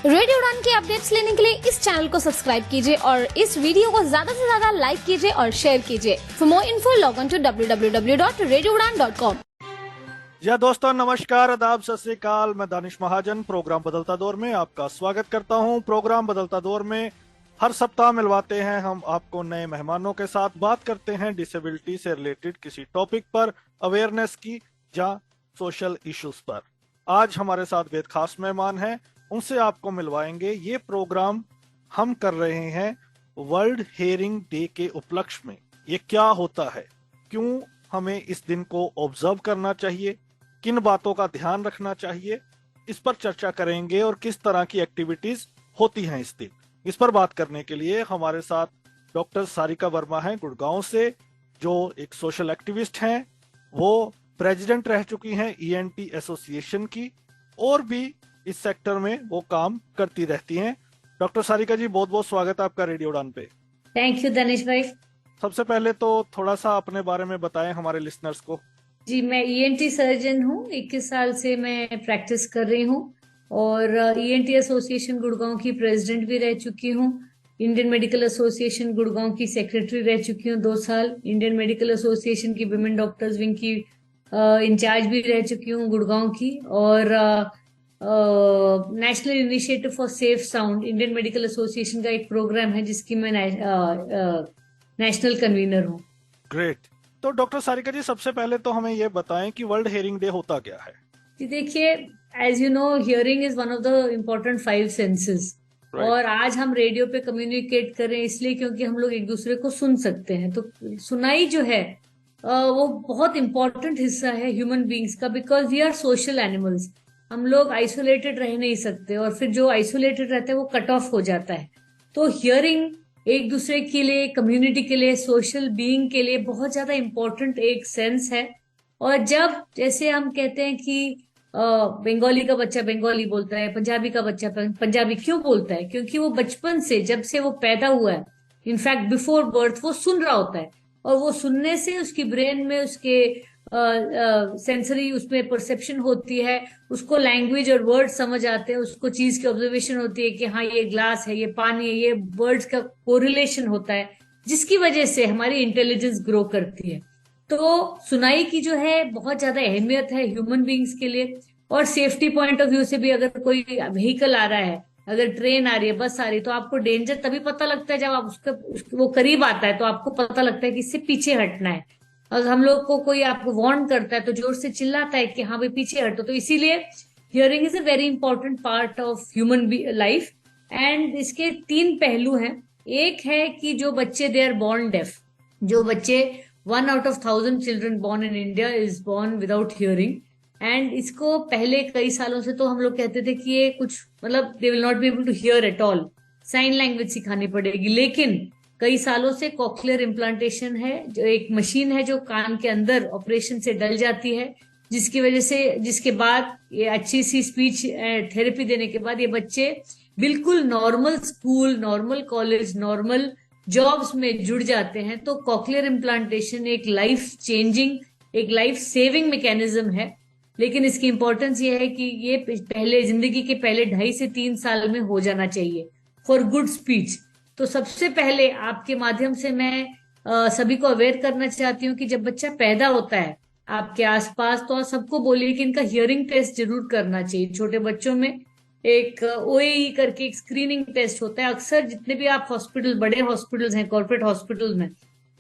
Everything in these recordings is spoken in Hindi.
रेडियो उड़ान के अपडेट्स लेने के लिए इस चैनल को सब्सक्राइब कीजिए और इस वीडियो को ज्यादा से ज्यादा लाइक कीजिए और शेयर कीजिए। For more info log on to www.radioudan.com। या दोस्तों नमस्कार, आदाब, सत श्री अकाल। मैं दानिश महाजन प्रोग्राम बदलता दौर में आपका स्वागत करता हूं। प्रोग्राम बदलता दौर में हर सप्ताह मिलवाते हैं हम आपको नए मेहमानों के साथ, बात करते हैं डिसेबिलिटी से रिलेटेड किसी टॉपिक पर, अवेयरनेस की या सोशल इश्यूज पर। आज हमारे साथ बेहद खास मेहमान हैं, उनसे आपको मिलवाएंगे। ये प्रोग्राम हम कर रहे हैं वर्ल्ड हेयरिंग डे के उपलक्ष्य में। ये क्या होता है, क्यों हमें इस दिन को ऑब्जर्व करना चाहिए, किन बातों का ध्यान रखना चाहिए, इस पर चर्चा करेंगे और किस तरह की एक्टिविटीज होती हैं इस दिन। इस पर बात करने के लिए हमारे साथ डॉक्टर सारिका वर्मा हैं गुड़गांव से, जो एक सोशल एक्टिविस्ट हैं। वो प्रेसिडेंट रह चुकी हैं ईएनटी एसोसिएशन की, और भी इस सेक्टर में वो काम करती रहती हैं। डॉक्टर सारिका जी, बहुत बहुत स्वागत है आपका रेडियो उड़ान पे। थैंक यू दानिश भाई। सबसे पहले तो थोड़ा सा अपने बारे में बताएं हमारे लिसनर्स को। जी, मैं ईएनटी सर्जन हूँ। 21 साल से मैं प्रैक्टिस कर रही हूँ और ईएनटी एसोसिएशन गुड़गांव की प्रेसिडेंट भी रह चुकी हूँ। इंडियन मेडिकल एसोसिएशन गुड़गांव की सेक्रेटरी रह चुकी हूँ 2 साल। इंडियन मेडिकल एसोसिएशन की विमेन डॉक्टर्स विंग की इंचार्ज भी रह चुकी हूँ गुड़गांव की, और national initiative for safe sound Indian medical association का एक प्रोग्राम है जिसकी मैं नेशनल कन्वीनर हूँ। ग्रेट। तो डॉक्टर सारिका जी, सबसे पहले तो हमें ये बताएं कि वर्ल्ड हेयरिंग डे होता क्या है। जी देखिए, as you know, hearing is one of the important 5 senses. और आज हम रेडियो पे कम्युनिकेट कर रहे हैं इसलिए क्योंकि हम लोग एक दूसरे को सुन सकते हैं। तो सुनाई जो है वो बहुत इंपॉर्टेंट हिस्सा है ह्यूमन बींग्स का, because we are social animals. हम लोग आइसोलेटेड रह नहीं सकते, और फिर जो आइसोलेटेड रहता है वो कट ऑफ हो जाता है। तो हियरिंग एक दूसरे के लिए, कम्युनिटी के लिए, सोशल बीइंग के लिए बहुत ज्यादा इंपॉर्टेंट एक सेंस है। और जब जैसे हम कहते हैं कि बंगाली का बच्चा बंगाली बोलता है, पंजाबी का बच्चा पंजाबी क्यों बोलता है, क्योंकि वो बचपन से, जब से वो पैदा हुआ है, इनफैक्ट बिफोर बर्थ, वो सुन रहा होता है। और वो सुनने से उसकी ब्रेन में उसके सेंसरी उसमें परसेप्शन होती है, उसको लैंग्वेज और वर्ड समझ आते हैं, उसको चीज की ऑब्जर्वेशन होती है कि हाँ ये ग्लास है, ये पानी है, ये वर्ड्स का कोरिलेशन होता है, जिसकी वजह से हमारी इंटेलिजेंस ग्रो करती है। तो सुनाई की जो है बहुत ज्यादा अहमियत है ह्यूमन बींग्स के लिए। और सेफ्टी पॉइंट ऑफ व्यू से भी, अगर कोई व्हीकल आ रहा है, अगर ट्रेन आ रही है, बस आ रही है, तो आपको डेंजर तभी पता लगता है जब आप वो करीब आता है, तो आपको पता लगता है कि इससे पीछे हटना है। और हम लोग को कोई आपको वार्न करता है तो जोर से चिल्लाता है कि हाँ भाई पीछे हटो। तो इसीलिए hearing is a very important part of human life. And इसके 3 पहलू हैं। एक है कि जो बच्चे दे आर बॉर्न डेफ, जो बच्चे 1 out of 1,000 children born in India is born without hearing. And इसको पहले कई सालों से तो हम लोग कहते थे कि ये कुछ मतलब they will not be able to hear at all, sign language सिखानी पड़ेगी। लेकिन कई सालों से कॉक्लियर इम्प्लांटेशन है, जो एक मशीन है जो कान के अंदर ऑपरेशन से डल जाती है, जिसकी वजह से, जिसके बाद ये अच्छी सी स्पीच थेरेपी देने के बाद ये बच्चे बिल्कुल normal school, normal college, normal jobs में जुड़ जाते हैं। तो कॉक्लियर इम्प्लांटेशन एक लाइफ चेंजिंग, एक लाइफ सेविंग मैकेनिज्म है। लेकिन इसकी इंपॉर्टेंस ये है कि ये पहले, जिंदगी के पहले 2.5 से 3 साल में हो जाना चाहिए फॉर गुड स्पीच। तो सबसे पहले आपके माध्यम से मैं सभी को अवेयर करना चाहती हूँ कि जब बच्चा पैदा होता है आपके आसपास, तो आप सबको बोलिए कि इनका हियरिंग टेस्ट जरूर करना चाहिए। छोटे बच्चों में एक ओएई करके एक स्क्रीनिंग टेस्ट होता है। अक्सर जितने भी आप हॉस्पिटल, बड़े हॉस्पिटल्स हैं, कॉर्पोरेट हॉस्पिटल्स में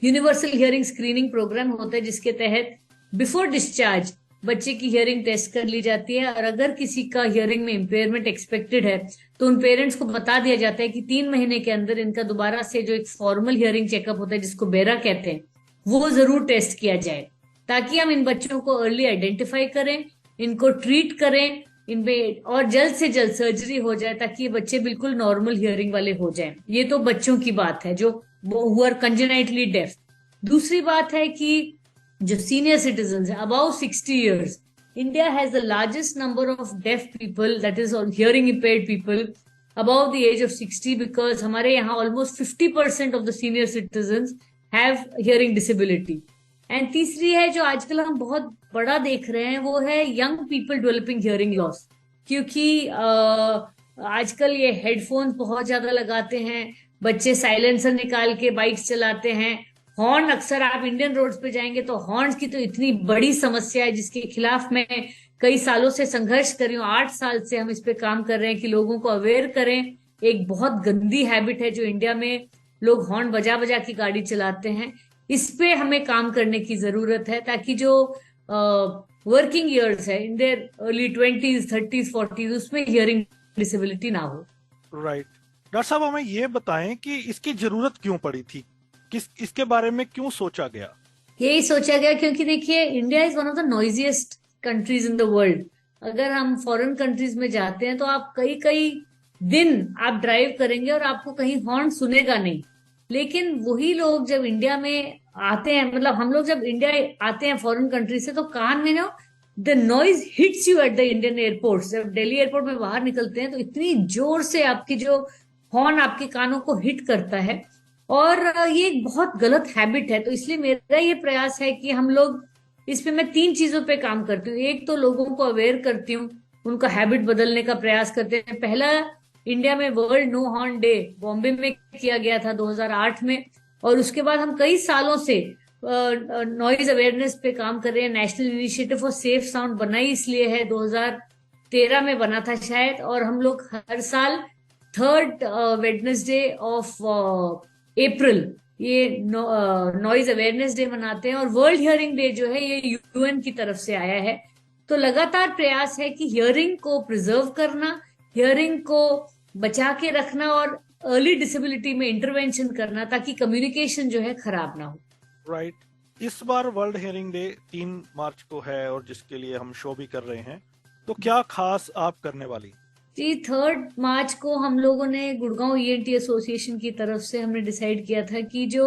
यूनिवर्सल हियरिंग स्क्रीनिंग प्रोग्राम होता है, जिसके तहत बिफोर डिस्चार्ज बच्चे की हियरिंग टेस्ट कर ली जाती है। और अगर किसी का हियरिंग में इम्पेयरमेंट एक्सपेक्टेड है तो उन पेरेंट्स को बता दिया जाता है कि 3 महीने के अंदर इनका दोबारा से जो एक फॉर्मल हियरिंग चेकअप होता है, जिसको बेरा कहते हैं, वो जरूर टेस्ट किया जाए, ताकि हम इन बच्चों को अर्ली आइडेंटिफाई करें, इनको ट्रीट करें, इनमें और जल्द से जल्द सर्जरी हो जाए, ताकि ये बच्चे बिल्कुल नॉर्मल हियरिंग वाले हो जाएं। ये तो बच्चों की बात है जो हु आर कंजेनाइटली डेफ। दूसरी बात है कि जो सीनियर सिटीजन है about 60 years, India has the largest number of deaf people, that is or hearing impaired people above the age of 60, because हमारे यहाँ almost 50% of the senior citizens have hearing disability. And तीसरी है जो आजकल हम बहुत बड़ा देख रहे हैं, वो है young people developing hearing loss. क्योंकि आजकल ये हेडफोन्स बहुत ज्यादा लगाते हैं, बच्चे साइलेंसर निकाल के बाइक्स चलाते हैं, हॉर्न, अक्सर आप इंडियन रोड्स पे जाएंगे तो हॉर्न की तो इतनी बड़ी समस्या है जिसके खिलाफ मैं कई सालों से संघर्ष कर रही हूँ। 8 साल से हम इस पे काम कर रहे हैं कि लोगों को अवेयर करें। एक बहुत गंदी हैबिट है जो इंडिया में लोग हॉर्न बजा बजा की गाड़ी चलाते हैं। इस पे हमें काम करने की जरूरत है ताकि जो वर्किंग ईयर्स है, in their early 20s 30s 40s, उसमें हियरिंग डिसेबिलिटी ना हो। राइट। डॉक्टर साहब, हमें ये बताएं कि इसकी जरूरत क्यों पड़ी थी, इसके बारे में क्यों सोचा गया? यही सोचा गया क्योंकि देखिए, India is one of the noisiest countries in the world. अगर हम फॉरेन कंट्रीज में जाते हैं तो आप कई कई दिन आप ड्राइव करेंगे और आपको कहीं हॉर्न सुनेगा नहीं। लेकिन वही लोग जब इंडिया में आते हैं, मतलब हम लोग जब इंडिया आते हैं फॉरेन कंट्री से, तो कान में ना the noise hits you at the Indian airport. जब दिल्ली एयरपोर्ट में बाहर निकलते हैं तो इतनी जोर से आपकी जो हॉर्न आपके कानों को हिट करता है, और ये एक बहुत गलत हैबिट है। तो इसलिए मेरा ये प्रयास है कि हम लोग इस पे, मैं 3 चीजों पे काम करती हूँ। एक तो लोगों को अवेयर करती हूँ, उनका हैबिट बदलने का प्रयास करते हैं। पहला इंडिया में world no horn day Bombay में किया गया था 2008 में, और उसके बाद हम कई सालों से नॉइज अवेयरनेस पे काम कर रहे हैं। National initiative for safe sound बना ही इसलिए है, 2013 में बना था शायद, और हम लोग हर साल 3rd वेडनेसडे ऑफ अप्रैल ये नॉइज अवेयरनेस डे मनाते हैं। और वर्ल्ड हियरिंग डे जो है ये यूएन की तरफ से आया है। तो लगातार प्रयास है कि हियरिंग को प्रिजर्व करना, हियरिंग को बचा के रखना और अर्ली डिसेबिलिटी में इंटरवेंशन करना, ताकि कम्युनिकेशन जो है खराब ना हो। राइट। इस बार वर्ल्ड हियरिंग डे 3 मार्च को है और जिसके लिए हम शो भी कर रहे हैं, तो क्या खास आप करने वाली? जी, 3 मार्च को हम लोगों ने गुड़गांव ईएनटी एसोसिएशन की तरफ से हमने डिसाइड किया था कि जो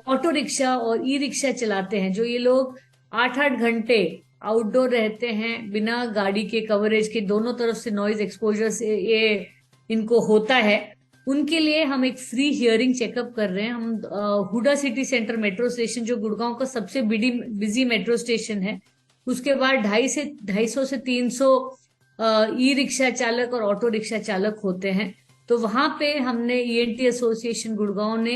ऑटो रिक्शा और ई रिक्शा चलाते हैं, जो ये लोग 8-8 घंटे आउटडोर रहते हैं बिना गाड़ी के कवरेज के, दोनों तरफ से नॉइज एक्सपोजर से ये इनको होता है, उनके लिए हम एक फ्री हियरिंग चेकअप कर रहे हैं। हम Huda city centre metro station, जो गुड़गांव का सबसे बिजी मेट्रो स्टेशन है, उसके बाद 250 से 300 ई रिक्शा चालक और ऑटो रिक्शा चालक होते हैं। तो वहां पे हमने ईएनटी एसोसिएशन गुड़गांव ने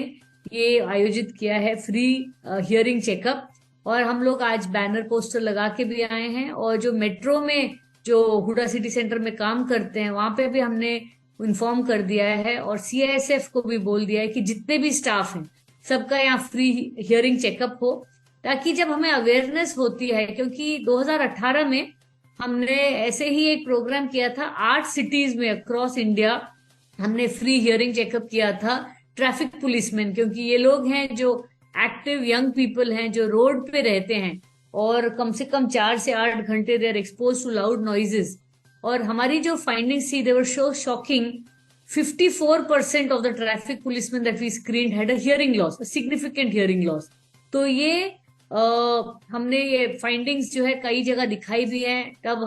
ये आयोजित किया है फ्री हियरिंग चेकअप, और हम लोग आज बैनर पोस्टर लगा के भी आए हैं। और जो मेट्रो में जो हुडा सिटी सेंटर में काम करते हैं वहां पे भी हमने इन्फॉर्म कर दिया है, और सीआईएसएफ को भी बोल दिया है कि जितने भी स्टाफ हैं सबका यहाँ फ्री हियरिंग चेकअप हो, ताकि जब हमें अवेयरनेस होती है, क्योंकि 2018 में हमने ऐसे ही एक प्रोग्राम किया था 8 सिटीज में अक्रॉस इंडिया, हमने फ्री हियरिंग चेकअप किया था ट्रैफिक पुलिसमैन, क्योंकि ये लोग हैं जो एक्टिव यंग पीपल हैं जो रोड पे रहते हैं और कम से कम 4 से 8 घंटे they are expose to loud noises. और हमारी जो फाइंडिंग्स थी, they were so shocking. 54% of the traffic policemen that we screened had a hearing loss, a significant hearing loss. तो ये हमने ये फाइंडिंग्स जो है कई जगह दिखाई भी हैं। तब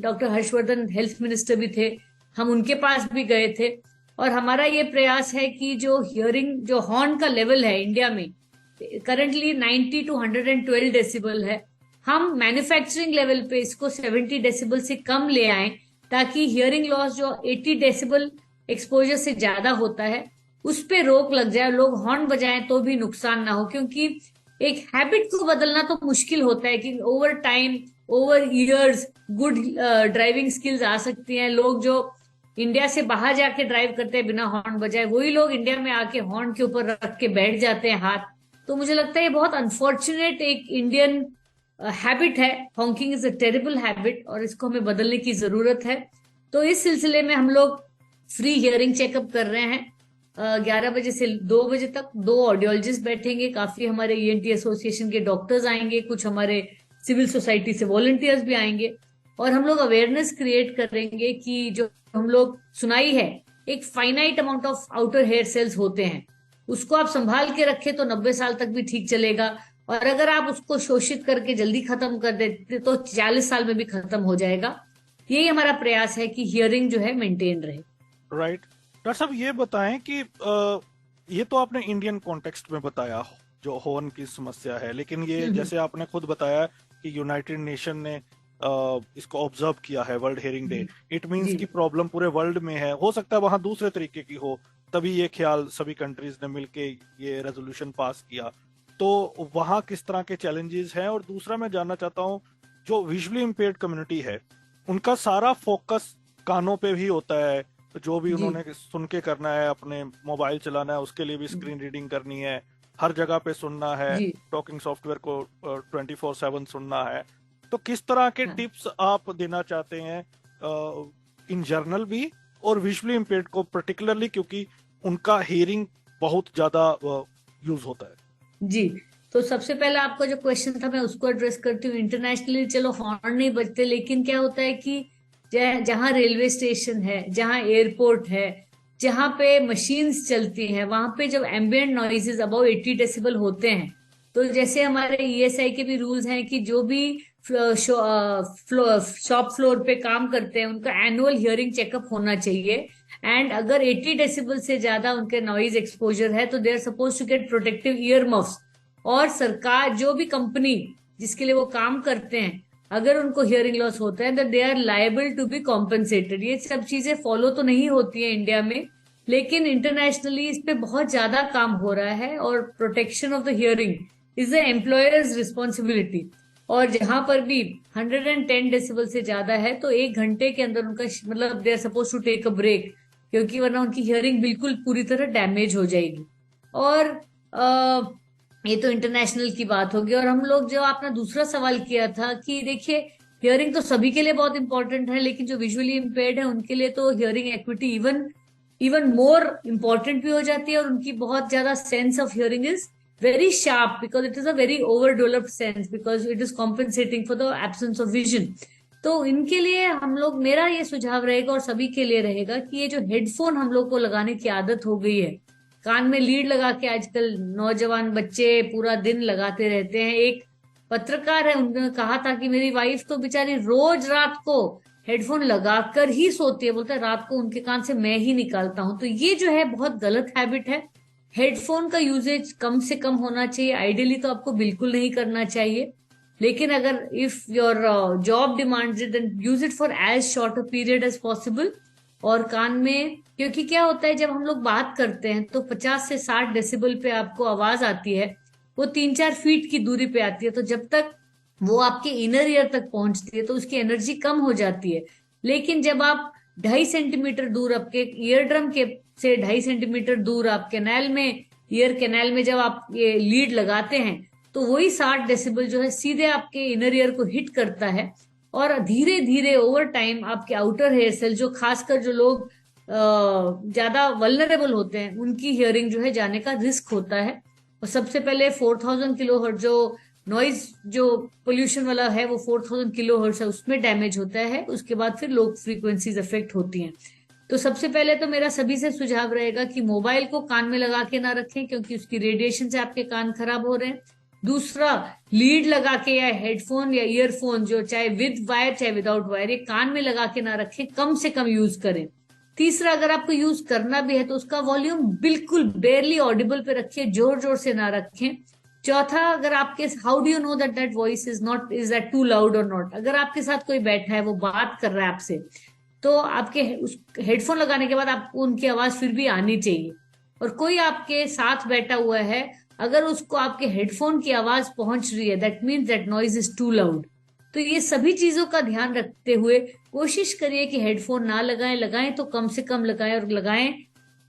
डॉक्टर हर्षवर्धन हेल्थ मिनिस्टर भी थे, हम उनके पास भी गए थे। और हमारा ये प्रयास है कि जो हियरिंग, जो हॉर्न का लेवल है इंडिया में करंटली 90 to 112 डेसिबल है, हम मैन्युफैक्चरिंग लेवल पे इसको 70 डेसिबल से कम ले आए, ताकि हियरिंग लॉस जो 80 डेसिबल एक्सपोजर से ज्यादा होता है उस पे रोक लग जाए, लोग हॉर्न बजाएं तो भी नुकसान ना हो। क्योंकि एक हैबिट को बदलना तो मुश्किल होता है कि over time, over years good driving skills आ सकती हैं। लोग जो इंडिया से बाहर जाके ड्राइव करते हैं बिना हॉर्न बजाए, वही लोग इंडिया में आके हॉर्न के ऊपर रख के बैठ जाते हैं हाथ। तो मुझे लगता है ये बहुत अनफॉर्चुनेट एक इंडियन हैबिट है। Hawking is a terrible habit और इसको हमें बदलने की जरूरत है। तो इस सिलसिले में हम लोग फ्री हियरिंग चेकअप कर रहे हैं। 11 बजे से 2 बजे तक 2 ऑडियोलॉजिस्ट बैठेंगे, काफी हमारे ईएनटी एसोसिएशन के डॉक्टर्स आएंगे, कुछ हमारे सिविल सोसाइटी से वॉलंटियर्स भी आएंगे, और हम लोग अवेयरनेस क्रिएट करेंगे कि जो हम लोग सुनाई है, एक finite amount of outer hair cells होते हैं, उसको आप संभाल के रखें तो 90 साल तक भी ठीक चलेगा, और अगर आप उसको शोषित करके जल्दी खत्म कर देते तो 40 साल में भी खत्म हो जाएगा। यही हमारा प्रयास है कि हियरिंग जो है मेंटेन रहे। राइट। डॉक्टर साहब, ये बताएं कि ये तो आपने इंडियन कॉन्टेक्स्ट में बताया जो हॉर्न की समस्या है, लेकिन ये जैसे आपने खुद बताया कि यूनाइटेड नेशन ने इसको ऑब्जर्व किया है, world hearing day, it means ji कि प्रॉब्लम पूरे वर्ल्ड में है। हो सकता है वहां दूसरे तरीके की हो, तभी ये ख्याल सभी कंट्रीज ने मिलके ये रेजोल्यूशन पास किया। तो वहां किस तरह के चैलेंजेस हैं? और दूसरा मैं जानना चाहता हूँ, जो विजुअली इम्पेयर्ड कम्युनिटी है उनका सारा फोकस कानों पे भी होता है, जो भी जी उन्होंने सुन के करना है, अपने मोबाइल चलाना है उसके लिए भी स्क्रीन रीडिंग करनी है, हर जगह पे सुनना है, जी टॉकिंग सॉफ्टवेयर को 24/7 सुनना है। तो किस तरह के हाँ टिप्स आप देना चाहते हैं इन जर्नल भी, और विजुअली इम्पेयर्ड को पर्टिकुलरली, क्योंकि उनका हियरिंग बहुत ज्यादा यूज होता है? जी। तो सबसे पहले आपका जो क्वेश्चन था मैं उसको एड्रेस करती हूँ। इंटरनेशनली चलो हॉर्न नहीं बजते, लेकिन क्या होता है कि जहाँ रेलवे स्टेशन है, जहाँ एयरपोर्ट है, जहाँ पे मशीन्स चलती हैं, वहां पे जब एम्बिएंट नॉइजेस अबाउ 80 डेसिबल होते हैं, तो जैसे हमारे ईएसआई के भी रूल्स हैं कि जो भी शॉप फ्लोर पे काम करते हैं उनका एनुअल हियरिंग चेकअप होना चाहिए। एंड अगर 80 डेसिबल से ज्यादा उनके नॉइज एक्सपोजर है तो they are suppose to get protective ear muffs. और सरकार, जो भी कंपनी जिसके लिए वो काम करते हैं, अगर उनको हियरिंग लॉस होता है तो they are liable to be compensated. ये सब चीजें फॉलो तो नहीं होती है इंडिया में, लेकिन इंटरनेशनली इस पे बहुत ज्यादा काम हो रहा है। और protection of the hearing is the employers responsibility. और जहां पर भी 110 डेसिबल से ज्यादा है तो 1 घंटे के अंदर उनका मतलब they are suppose to take a break, क्योंकि वरना उनकी हियरिंग बिल्कुल पूरी तरह डैमेज हो जाएगी। और ये तो इंटरनेशनल की बात होगी। और हम लोग, जो आपने दूसरा सवाल किया था कि देखिए, हियरिंग तो सभी के लिए बहुत इंपॉर्टेंट है, लेकिन जो विजुअली इम्पेयर्ड है उनके लिए तो hearing equity even even more important भी हो जाती है। और उनकी बहुत ज्यादा sense of hearing is very sharp because it is a very overdeveloped sense because it is compensating for the absence of vision. तो इनके लिए हम लोग, मेरा ये सुझाव रहेगा और सभी के लिए रहेगा कि ये जो हेडफोन हम लोग को लगाने की आदत हो गई है, कान में लीड लगा के आजकल नौजवान बच्चे पूरा दिन लगाते रहते हैं। एक पत्रकार है, उन्होंने कहा था कि मेरी वाइफ तो बेचारी रोज रात को हेडफोन लगाकर ही सोती है, बोलता है रात को उनके कान से मैं ही निकालता हूं। तो ये जो है बहुत गलत हैबिट है। हेडफोन का यूजेज कम से कम होना चाहिए। आइडियली तो आपको बिल्कुल नहीं करना चाहिए, लेकिन अगर if your job demands it then use it for as short a period as possible. और कान में, क्योंकि क्या होता है जब हम लोग बात करते हैं तो 50 से 60 डेसिबल पे आपको आवाज आती है, वो 3-4 फीट की दूरी पे आती है। तो जब तक वो आपके इनर ईयर तक पहुंचती है तो उसकी एनर्जी कम हो जाती है। लेकिन जब आप 2.5 सेंटीमीटर दूर, आपके ईयर ड्रम के से 2.5 सेंटीमीटर दूर आप कैनाल में, ईयर कैनाल में जब आप ये लीड लगाते हैं, तो वही 60 डेसिबल जो है सीधे आपके इनर ईयर को हिट करता है। और धीरे धीरे ओवर टाइम आपके आउटर हेयर सेल, जो खासकर जो लोग ज्यादा वल्नरेबल होते हैं, उनकी हियरिंग जो है जाने का रिस्क होता है। और सबसे पहले 4000 किलोहर्ट्ज जो नॉइज, जो पोल्यूशन वाला है, वो 4000 किलोहर्ट्ज है, उसमें डैमेज होता है। उसके बाद फिर लो फ्रीक्वेंसीज अफेक्ट होती हैं। तो सबसे पहले तो मेरा सभी से सुझाव रहेगा कि मोबाइल को कान में लगा के ना रखें, क्योंकि उसकी रेडिएशन से आपके कान खराब हो रहे हैं। दूसरा, लीड लगा के या हेडफोन या ईयरफोन, जो चाहे विद वायर चाहे विदाउट वायर, ये कान में लगा के ना रखें, कम से कम यूज करें। तीसरा, अगर आपको यूज करना भी है तो उसका वॉल्यूम बिल्कुल बेयरली ऑडिबल पे रखिए, जोर जोर से ना रखें। चौथा, अगर आपके, how do you know that that voice is that too loud और नॉट? अगर आपके साथ कोई बैठा है, वो बात कर रहा है आपसे, तो आपके उस हेडफोन लगाने के बाद आपको उनकी आवाज फिर भी आनी चाहिए। और कोई आपके साथ बैठा हुआ है, अगर उसको आपके हेडफोन की आवाज पहुंच रही है, that means that noise is too loud. तो ये सभी चीजों का ध्यान रखते हुए कोशिश करिए कि हेडफोन ना लगाएं, लगाएं तो कम से कम लगाएं, और लगाएं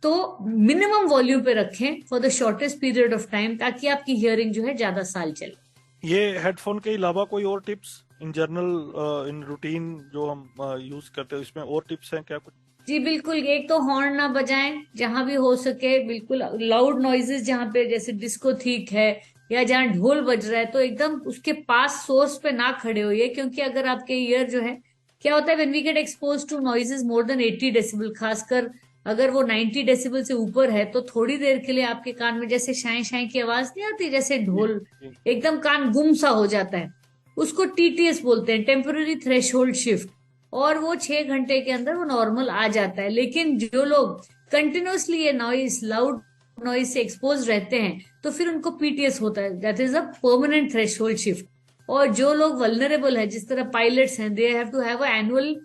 तो मिनिमम वॉल्यूम पे रखें for the shortest period of time, ताकि आपकी हियरिंग जो है ज्यादा साल चले। ये हेडफोन के अलावा कोई और tips in general, in routine जो हम यूज करते हैं, इसमें और टिप्स हैं क्या कुछ? जी बिल्कुल। एक तो हॉर्न ना बजाएं जहां भी हो सके, बिल्कुल लाउड नॉइजेस जहां पे, जैसे डिस्को थीक है या जहां ढोल बज रहा है, तो एकदम उसके पास सोर्स पे ना खड़े होइए। क्योंकि अगर आपके ईयर जो है, क्या होता है when we get expose to noises more than 80 decibel, खासकर अगर वो 90 डेसिबल से ऊपर है, तो थोड़ी देर के लिए आपके कान में जैसे शाई शाई की आवाज नहीं आती, जैसे ढोल, एकदम कान गुम सा हो जाता है, उसको टीटीएस बोलते हैं, टेम्पररी थ्रेशोल्ड शिफ्ट। और वो 6 घंटे के अंदर वो नॉर्मल आ जाता है। लेकिन जो लोग कंटिन्यूअसली ये नॉइज, लाउड नॉइज से एक्सपोज रहते हैं, तो फिर उनको पीटीएस होता है, that is a permanent threshold shift. और जो लोग वल्नरेबल है, जिस तरह पायलट्स हैं, they have to have a annual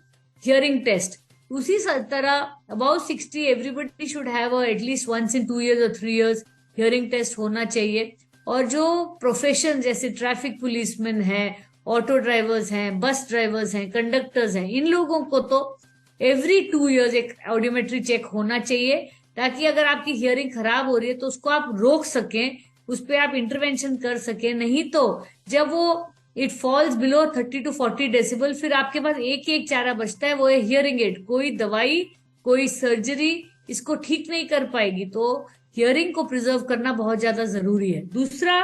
hearing test. उसी तरह about 60 everybody should have at least once in 2 years और 3 years हियरिंग टेस्ट होना चाहिए। और जो प्रोफेशन जैसे ट्रैफिक पुलिसमैन है, ऑटो ड्राइवर्स हैं, बस ड्राइवर्स हैं, कंडक्टर्स हैं, इन लोगों को तो एवरी 2 years एक ऑडियोमेट्री चेक होना चाहिए, ताकि अगर आपकी हियरिंग खराब हो रही है तो उसको आप रोक सकें, उस पर आप इंटरवेंशन कर सकें। नहीं तो जब वो it falls below 30 to 40 decibel, फिर आपके पास एक एक चारा बचता है, वो है हियरिंग एड। कोई दवाई, कोई सर्जरी इसको ठीक नहीं कर पाएगी। तो हियरिंग को प्रिजर्व करना बहुत ज्यादा जरूरी है। दूसरा,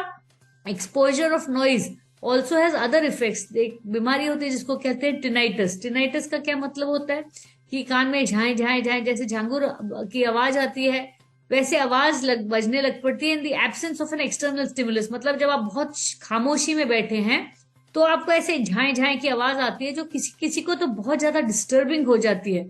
exposure of noise also has other effects. एक बीमारी होती है जिसको कहते हैं टिनाइटस। टिनाइटस का क्या मतलब होता है कि कान में झाएं झाएं झाएं जैसे झांगुर की आवाज आती है, वैसे आवाज बजने लग पड़ती है in the absence of an external stimulus. मतलब जब आप बहुत खामोशी में बैठे हैं तो आपको ऐसे झाएं झाएं की आवाज आती है, जो किसी किसी को तो बहुत ज्यादा डिस्टर्बिंग हो जाती है।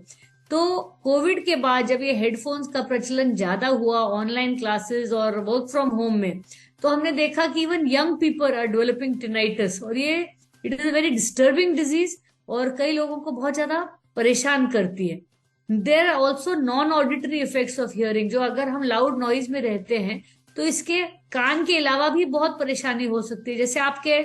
तो कोविड के बाद जब ये हेडफोन्स का प्रचलन ज्यादा हुआ, ऑनलाइन क्लासेस और वर्क फ्रॉम होम में, तो हमने देखा कि even young people are developing tinnitus, और ये it is a very disturbing disease और कई लोगों को बहुत ज्यादा परेशान करती है। There are also non auditory effects of hearing, जो अगर हम लाउड नॉइज में रहते हैं तो इसके कान के अलावा भी बहुत परेशानी हो सकती है, जैसे आपके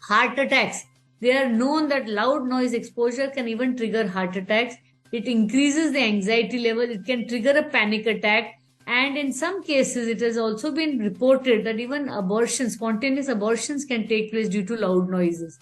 heart attacks. They are known that loud noise exposure can even trigger heart attacks. It increases the anxiety level. It can trigger a panic attack. And in some cases, it has also been reported that even abortions, spontaneous abortions can take place due to loud noises.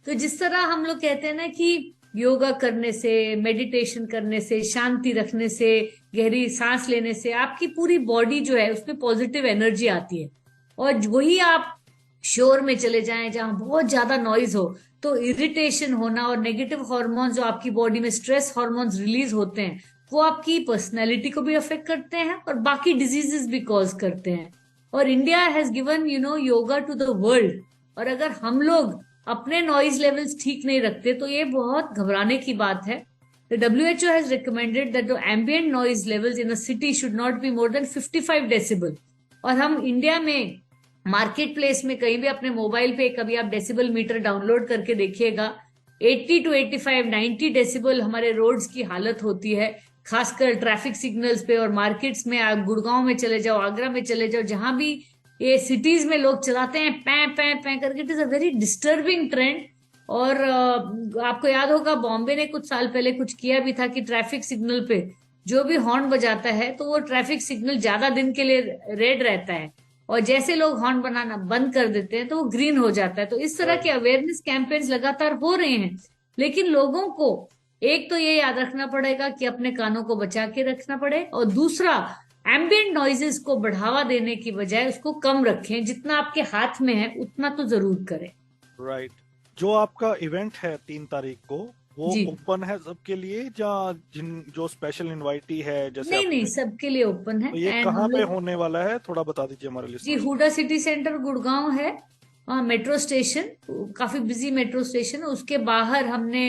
तो जिस तरह हम लोग कहते हैं ना कि योगा करने से, मेडिटेशन करने से, शांति रखने से, गहरी सांस लेने से आपकी पूरी बॉडी जो है उसमें पॉजिटिव एनर्जी आती है। और वही आप शोर में चले जाएं जहां बहुत ज्यादा नॉइज हो, तो इरिटेशन होना और नेगेटिव हार्मोन्स जो आपकी बॉडी में स्ट्रेस हार्मोन्स रिलीज होते हैं, वो आपकी पर्सनैलिटी को भी अफेक्ट करते हैं और बाकी डिजीजेस भी कॉज करते हैं। और India has given yoga to the world, और अगर हम लोग अपने नॉइज लेवल्स ठीक नहीं रखते तो ये बहुत घबराने की बात है। The WHO has recommended that the ambient noise levels in a city should not be more than 55 decibel। और हम इंडिया में मार्केट प्लेस में कहीं भी अपने मोबाइल पे कभी आप डेसिबल मीटर डाउनलोड करके देखिएगा, 80 to 85, 90 डेसिबल हमारे रोड्स की हालत होती है, खासकर ट्रैफिक सिग्नल्स पे। और मार्केट्स में आप गुड़गांव में चले जाओ, आगरा में चले जाओ, जहां भी ये सिटीज में लोग चलाते हैं पै पै पै करके, it is a very disturbing trend. और आपको याद होगा बॉम्बे ने कुछ साल पहले कुछ किया भी था कि ट्रैफिक सिग्नल पे जो भी हॉर्न बजाता है तो वो ट्रैफिक सिग्नल ज्यादा दिन के लिए रेड रहता है, और जैसे लोग हॉर्न बनाना बंद कर देते हैं तो वो ग्रीन हो जाता है। तो इस तरह के अवेयरनेस कैंपेन्स लगातार हो रहे हैं, लेकिन लोगों को एक तो ये याद रखना पड़ेगा कि अपने कानों को बचा के रखना पड़े, और दूसरा एम्बिएंट नॉइजेस को बढ़ावा देने की बजाय उसको कम रखें। जितना आपके हाथ में है उतना तो जरूर करें। राइट। जो आपका इवेंट है 3 तारीख को, वो ओपन है सबके लिए या जो स्पेशल इनवाइटी है? जैसे नहीं, सबके लिए ओपन है। तो ये कहाँ पे होने वाला है, थोड़ा बता दीजिए हमारे लिए। जी, हुडा सिटी सेंटर गुड़गांव है, मेट्रो स्टेशन, काफी बिजी मेट्रो स्टेशन। उसके बाहर हमने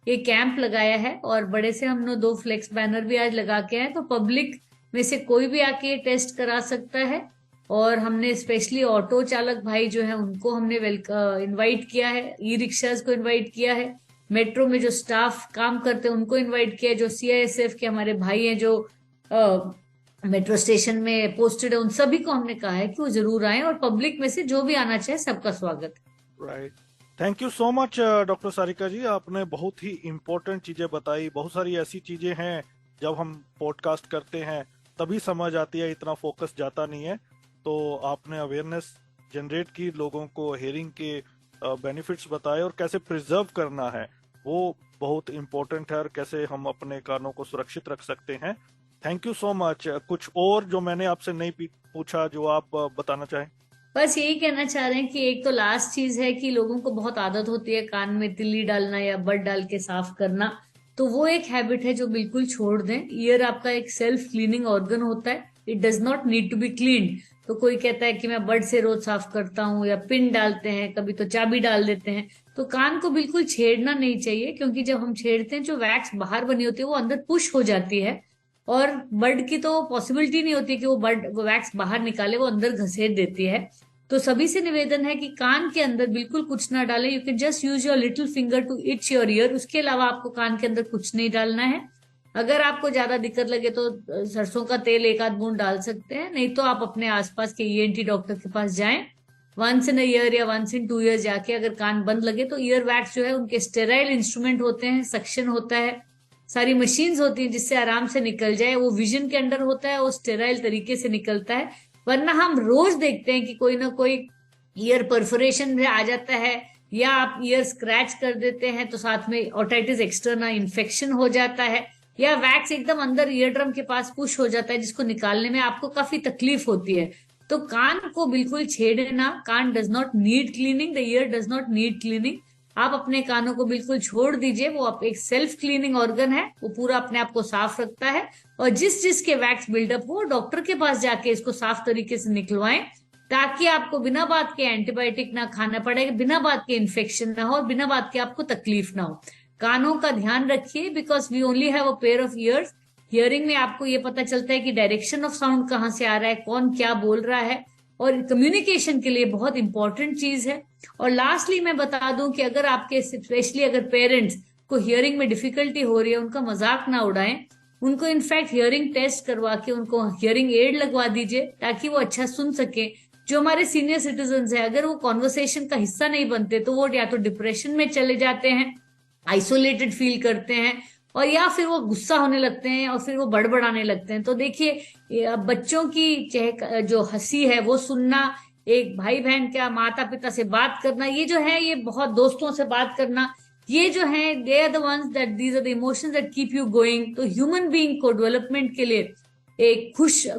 ये कैंप लगाया है और बड़े से हमने 2 फ्लेक्स बैनर भी आज लगा के आए, तो पब्लिक में से कोई भी आके टेस्ट करा सकता है। और हमने स्पेशली ऑटो चालक भाई जो है उनको हमने इनवाइट किया है, ई रिक्शाज को इनवाइट किया है, मेट्रो में जो स्टाफ काम करते हैं उनको इनवाइट किया है, जो CISF के हमारे भाई हैं जो मेट्रो स्टेशन में पोस्टेड है, उन सभी को हमने कहा है कि वो जरूर आए, और पब्लिक में से जो भी आना चाहे सबका स्वागत है। Right, thank you so much doctor Sarika ji, आपने बहुत ही इम्पोर्टेंट चीजें बताई। बहुत सारी ऐसी चीजें हैं जब हम पॉडकास्ट करते हैं तभी समझ आती है, इतना फोकस जाता नहीं है। तो आपने अवेयरनेस जनरेट की, लोगों को हेयरिंग के बेनिफिट्स बताए और कैसे प्रिजर्व करना है वो बहुत इम्पोर्टेंट है, और कैसे हम अपने कानों को सुरक्षित रख सकते हैं। Thank you so much. कुछ और जो मैंने आपसे नहीं पूछा जो आप बताना चाहें? बस यही कहना चाह रहे हैं कि एक तो लास्ट चीज है कि लोगों को बहुत आदत होती है कान में तिल्ली डालना या बड डाल के साफ करना, तो वो एक हैबिट है जो बिल्कुल छोड़ दें। ईयर आपका एक सेल्फ क्लीनिंग ऑर्गन होता है, it does not need to be cleaned. तो कोई कहता है कि मैं बड से रोज साफ करता हूँ, या पिन डालते हैं, कभी तो चाबी डाल देते हैं, तो कान को बिल्कुल छेड़ना नहीं चाहिए, क्योंकि जब हम छेड़ते हैं जो वैक्स बाहर बनी होती है वो अंदर पुश हो जाती है, और बड की तो पॉसिबिलिटी नहीं होती कि वो वैक्स बाहर निकाले, वो अंदर घसेट देती है। तो सभी से निवेदन है कि कान के अंदर बिल्कुल कुछ ना डालें। You can just use your little finger to itch your ear. उसके अलावा आपको कान के अंदर कुछ नहीं डालना है। अगर आपको ज्यादा दिक्कत लगे तो सरसों का तेल 1 आध बूंद डाल सकते हैं, नहीं तो आप अपने आसपास के ENT डॉक्टर के पास जाएं। 1 in a year या 1 in 2 years जाके अगर कान बंद लगे तो ईयर वैक्स जो है, उनके स्टेराइल इंस्ट्रूमेंट होते हैं, सक्शन होता है, सारी मशीन्स होती हैं जिससे आराम से निकल जाए। वो विजन के अंडर होता है, वो स्टेराइल तरीके से निकलता है। वरना हम रोज देखते हैं कि कोई ना कोई ईयर परफोरेशन में आ जाता है, या आप ईयर स्क्रैच कर देते हैं तो साथ में ओटाइटिस एक्सटर्ना इन्फेक्शन हो जाता है, या वैक्स एकदम अंदर ईयर ड्रम के पास पुश हो जाता है जिसको निकालने में आपको काफी तकलीफ होती है। तो कान को बिल्कुल छेड़े ना। कान does not need cleaning, the ear does not need cleaning. आप अपने कानों को बिल्कुल छोड़ दीजिए, वो आप एक सेल्फ क्लीनिंग ऑर्गन है, वो पूरा अपने आप को साफ रखता है। और जिसके वैक्स बिल्डअप हो, डॉक्टर के पास जाके इसको साफ तरीके से निकलवाएं, ताकि आपको बिना बात के एंटीबायोटिक ना खाना पड़े, बिना बात के इन्फेक्शन ना हो, और बिना बात के आपको तकलीफ ना हो। कानों का ध्यान रखिए, because we only have a pair of ears. Hearing में आपको ये पता चलता है कि डायरेक्शन ऑफ साउंड कहाँ से आ रहा है, कौन क्या बोल रहा है, और कम्युनिकेशन के लिए बहुत इंपॉर्टेंट चीज है। और लास्टली मैं बता दूं कि अगर आपके, स्पेशली अगर पेरेंट्स को हियरिंग में डिफिकल्टी हो रही है, उनका मजाक ना उड़ाएं। उनको इनफैक्ट हियरिंग टेस्ट करवा के उनको हियरिंग एड लगवा दीजिए, ताकि वो अच्छा सुन सके। जो हमारे सीनियर सिटीजन है, अगर वो कॉन्वर्सेशन का हिस्सा नहीं बनते तो वो या तो डिप्रेशन में चले जाते हैं, आइसोलेटेड फील करते हैं, और या फिर वो गुस्सा होने लगते हैं, और फिर वो बड़बड़ाने लगते हैं। तो देखिए, बच्चों की जो हंसी है वो सुनना, एक भाई बहन का माता पिता से बात करना, ये जो है, ये बहुत दोस्तों से बात करना, ये जो है, they are the ones that these are the emotions that keep you going. तो ह्यूमन बीइंग को डेवलपमेंट के लिए, एक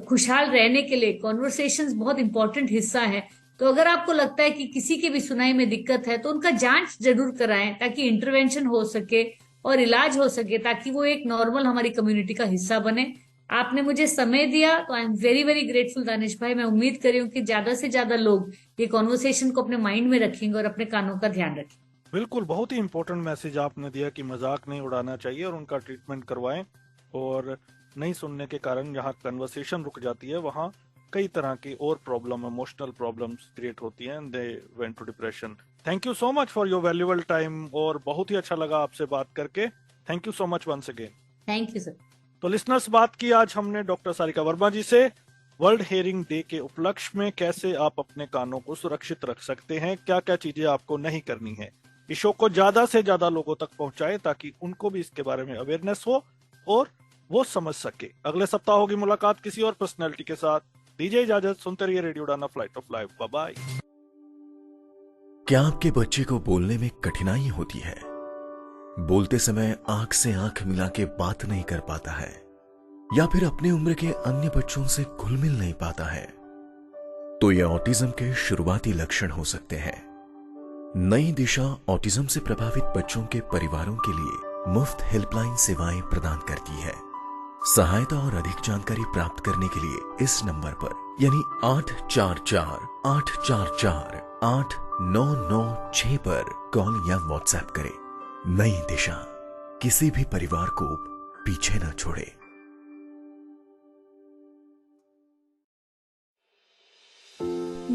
खुशहाल रहने के लिए कॉन्वर्सेशंस बहुत इंपॉर्टेंट हिस्सा है। तो अगर आपको लगता है कि किसी के भी सुनाई में दिक्कत है, तो उनका जांच जरूर कराएं, ताकि इंटरवेंशन हो सके और इलाज हो सके, ताकि वो एक नॉर्मल हमारी कम्युनिटी का हिस्सा बने। आपने मुझे समय दिया तो I am very very grateful Danish भाई। मैं उम्मीद कर रही हूँ कि ज्यादा से ज्यादा लोग ये कॉन्वर्सेशन को अपने माइंड में रखेंगे और अपने कानों का ध्यान रखेंगे। बिल्कुल, बहुत ही इंपॉर्टेंट मैसेज आपने दिया कि मजाक नहीं उड़ाना चाहिए और उनका ट्रीटमेंट करवाएं। और नहीं सुनने के कारण जहाँ कन्वर्सेशन रुक जाती है, वहाँ कई तरह की और प्रॉब्लम, इमोशनल प्रॉब्लम्स क्रिएट होती हैं, they went to depression. Thank you so much for your valuable time, और बहुत ही अच्छा लगा आपसे बात करके। Thank you so much once again. Thank you sir. तो लिसनर्स, बात की आज हमने डॉक्टर सारिका वर्मा जी से वर्ल्ड हियरिंग डे के उपलक्ष्य में कैसे आप अपने कानों को सुरक्षित रख सकते हैं, क्या क्या चीजें आपको नहीं करनी है। इस शो को ज्यादा से ज्यादा लोगों तक पहुंचाएं, ताकि उनको भी इसके बारे में अवेयरनेस हो और वो समझ सके। अगले सप्ताह होगी मुलाकात किसी और पर्सनैलिटी के साथ। दीजिए इजाजत, सुनते रहिए radio Udaan, flight of life. Bye bye. क्या आपके बच्चे को बोलने में कठिनाई होती है? बोलते समय आंख से आंख मिला के बात नहीं कर पाता है, या फिर अपनी उम्र के अन्य बच्चों से घुल मिल नहीं पाता है? तो ये ऑटिज्म के शुरुआती लक्षण हो सकते हैं। नई दिशा ऑटिज्म से प्रभावित बच्चों के परिवारों के लिए मुफ्त हेल्पलाइन सेवाएं प्रदान करती है। सहायता और अधिक जानकारी प्राप्त करने के लिए इस नंबर पर, यानी 844-844-8996 पर कॉल या व्हाट्सएप करें। नई दिशा किसी भी परिवार को पीछे न छोड़े।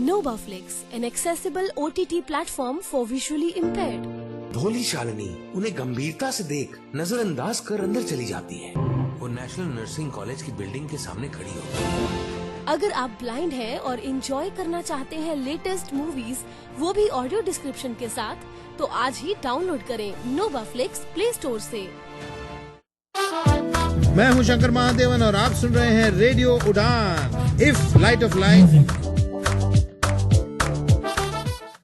NovaFlix, an accessible OTT platform for visually impaired. भोली शालिनी उन्हें गंभीरता से देख नजरअंदाज कर अंदर चली जाती है। वो नेशनल नर्सिंग कॉलेज की बिल्डिंग के सामने खड़ी होती है। अगर आप ब्लाइंड हैं और एंजॉय करना चाहते हैं लेटेस्ट मूवीज, वो भी ऑडियो डिस्क्रिप्शन के साथ, तो आज ही डाउनलोड करें NovaFlix प्ले स्टोर से। मैं हूं शंकर महादेवन और आप सुन रहे हैं रेडियो उड़ान। If light of life